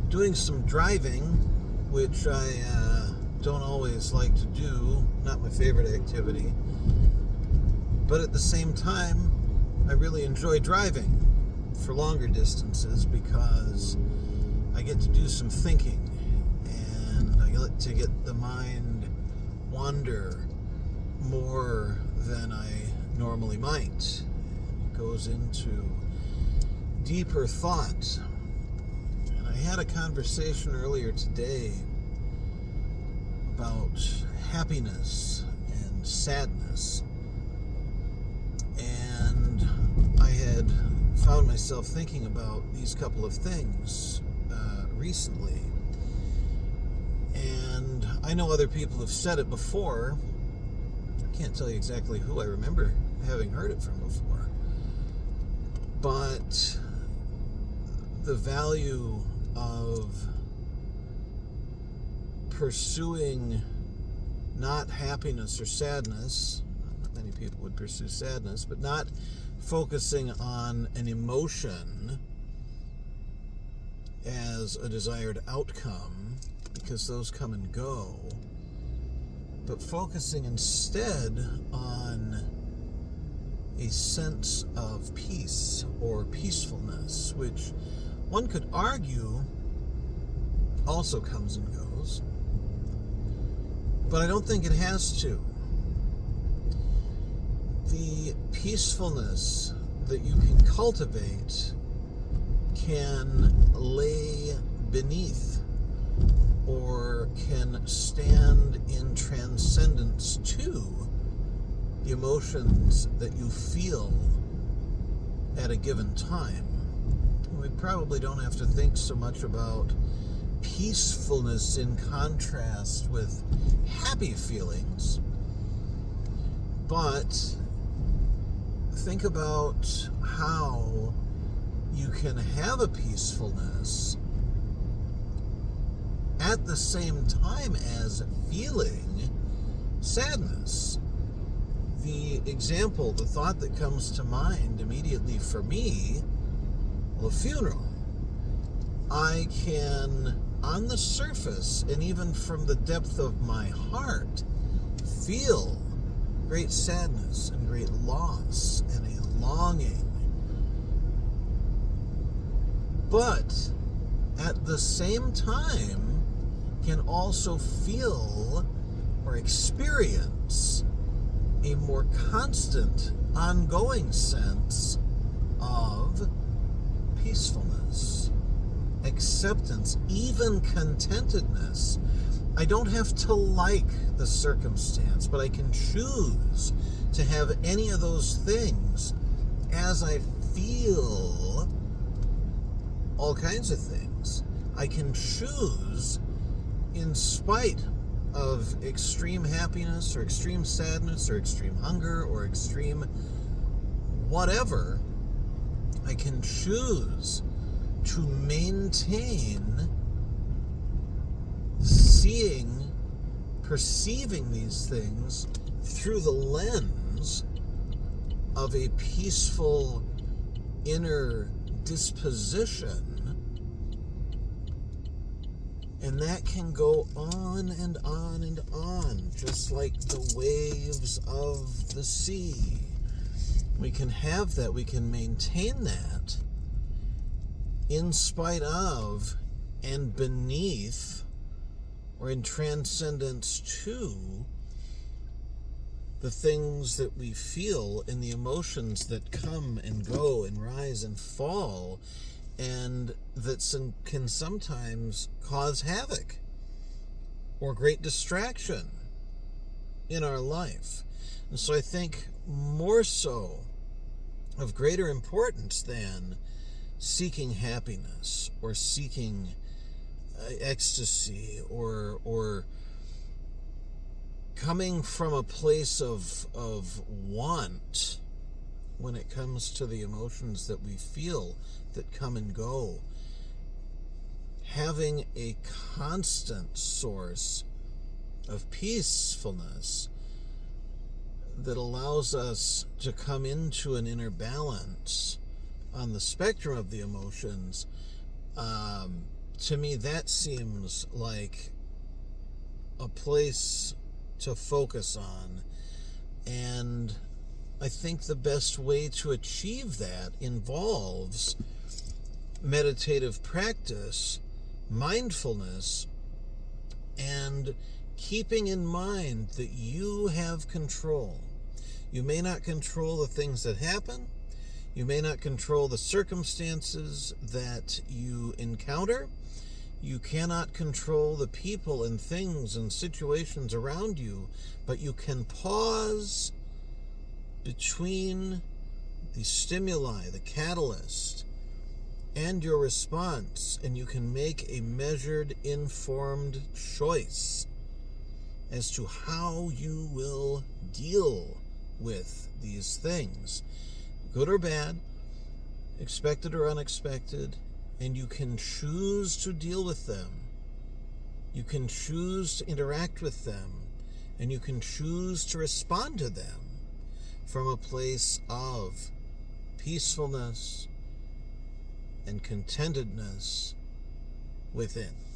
doing some driving, which I don't always like to do, not my favorite activity. But at the same time, I really enjoy driving for longer distances because I get to do some thinking and I get to get the mind wander more than I normally might. It goes into deeper thought. And I had a conversation earlier today about happiness and sadness. And I had found myself thinking about these couple of things recently. And I know other people have said it before. I can't tell you exactly who. I remember having heard it from before. But the value of pursuing not happiness or sadness, not many people would pursue sadness, but not focusing on an emotion as a desired outcome, because those come and go, but focusing instead on a sense of peace or peacefulness, which one could argue also comes and goes, but I don't think it has to. The peacefulness that you can cultivate can lay beneath or can stand in transcendence to the emotions that you feel at a given time. We probably don't have to think so much about peacefulness in contrast with happy feelings, but think about how you can have a peacefulness at the same time as feeling sadness. The example, the thought that comes to mind immediately for me, well, a funeral. I can, on the surface, and even from the depth of my heart, feel great sadness and great loss and a longing. But at the same time, can also feel or experience a more constant, ongoing sense of peacefulness, acceptance, even contentedness. I don't have to like the circumstance, but I can choose to have any of those things as I feel all kinds of things. I can choose, in spite of extreme happiness or extreme sadness or extreme hunger or extreme whatever, I can choose to maintain perceiving these things through the lens of a peaceful inner disposition. And that can go on and on and on, just like the waves of the sea. We can have that, we can maintain that in spite of and beneath or in transcendence to the things that we feel and the emotions that come and go and rise and fall, and that can sometimes cause havoc or great distraction in our life. And so I think more so of greater importance than seeking happiness or seeking ecstasy or coming from a place of want when it comes to the emotions that we feel that come and go. Having a constant source of peacefulness that allows us to come into an inner balance on the spectrum of the emotions to me, that seems like a place to focus on. And I think the best way to achieve that involves meditative practice, mindfulness, and keeping in mind that you have control. You may not control the things that happen. You may not control the circumstances that you encounter. You cannot control the people and things and situations around you, but you can pause between the stimuli, the catalyst, and your response, and you can make a measured, informed choice as to how you will deal with these things, good or bad, expected or unexpected, and you can choose to deal with them. You can choose to interact with them, and you can choose to respond to them from a place of peacefulness and contentedness within.